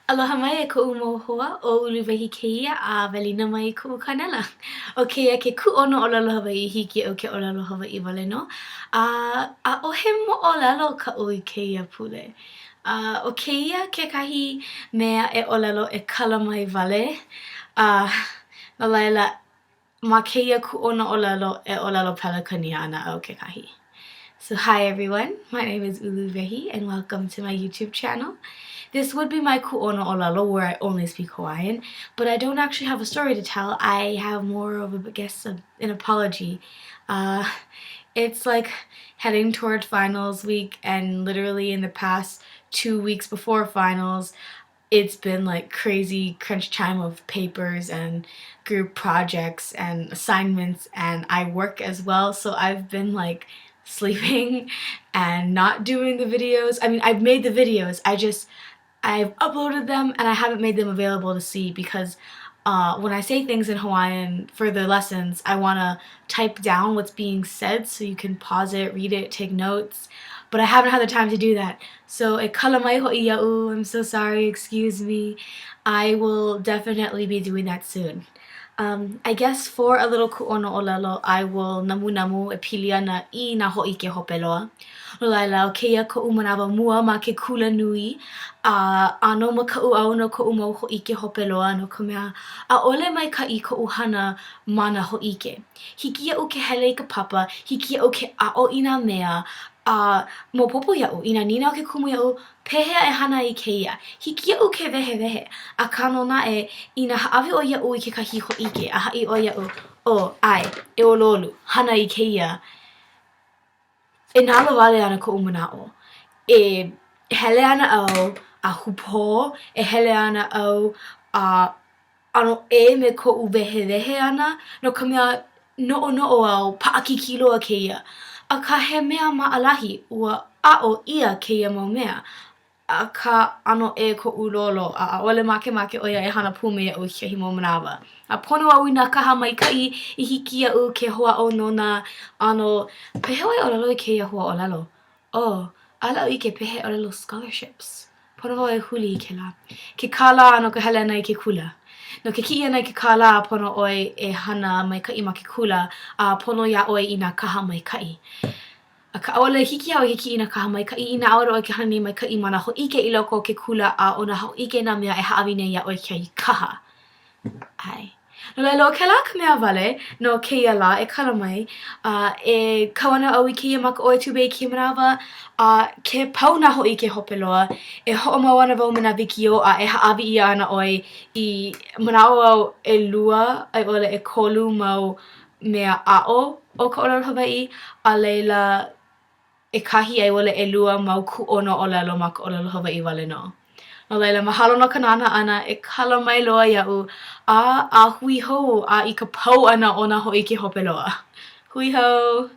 Aloha mai e ko'u mohoa o uluwehi keia a welina mai ku'u kanela. O keia ke ku'ono olelo Hawai'i hiki o ke olelo Hawai'i wale no. A o he mo'olelo ka'u I keia pule. O keia kekahi mea e olelo e kalamai wale. No laila, ma keia ku'ono olelo e olelo pelakania ana au kekahi. So hi everyone, my name is Uluwehi and welcome to my YouTube channel. This would be my ku'ono olelo where I only speak Hawaiian, but I don't actually have a story to tell. I have more of an apology. It's like heading toward finals week, and literally in the past 2 weeks before finals, it's been like crazy crunch time of papers and group projects and assignments, and I work as well, so I've been like sleeping and not doing the videos. I mean, I've made the videos, I've uploaded them and I haven't made them available to see because when I say things in Hawaiian for the lessons, I want to type down what's being said so you can pause it, read it, take notes. But I haven't had the time to do that. So EKALAMAI ho'i ia'u, I'm so sorry, excuse me. I will definitely be doing that soon. I guess for a little ku'ono olelo, I will namu e pili ana I na ho'i ke hopeloa. No laila, o keia ko'u manawa mua ma ke kula nui, no maka'u au no ko'u mau ho'ike hopeloa no ka mea a'ole maika'i ko'u hana ma na ho'ike. Hiki ia'u ke hele I ka papa, hiki ia'u ke a'o I nā mea, maopopo ia'u, I nā nina o ke kumu ia'u, pehea e hana I keia. Hiki ia'u ke wehe, a ka no nae, I nā ha'awi o ia'u I kekahi ho'ike, a ha'i o ia'u, ai, e ololu, hana I keia. E nāla wale ana ko'u mana'o. E hele ana au a hupo, e hele ana au a ano me ko'u wehe ana, no ka mea no'o au pa'akiki loa keia. A ka he mea ma'alahi ua a'o ia keia mau mea. A ka ano ko'u lolo a a'ole make o ia e hana pū me ia'u I kehi mau manawa. A pono au I nā kaha maika'i I hiki ia'u ke hoa'o no nā ano pehe oi olelo I keia hoa'olelo? Ala I ke pehe olelo scholarships. Pono wau e huli I kela. Ke kālā no ka hele ana I ke kula. No ke ki'i ana I ke kālā pono oi e hana maika'i ma ke kula a pono ia oi I nā kaha maika'i. A ka ʻaole hiki au hiki I nā kaha maika'i I nā aurua ke hana maika'i ma nā ho'ike I loko o ke kula a o nā ho'ike nā mea e ha'awi nei ia oi ke kaha. Ai. No laila o kēlā ka mea wale no keia lā e kalamai e kauana au I keia maka'oe tube I keia manawa ke pau nā ho'ike hopeloa e ho'omau ana wau me nā wikio a e ha'awi ia ana oi I manawa au ʻelua ai ʻole ʻekolu mau mea a'o o ka ʻolelo Hawai'i a laila e kahi ai ʻole ʻelua mau ku'ono ʻolelo ma ka ʻolelo Hawai'i wale no. No laila, mahalo no ka nana ana e kalamai loa ia'u a hui hou I ka pau ana o nā ho'ike hopeloa. Hui hou!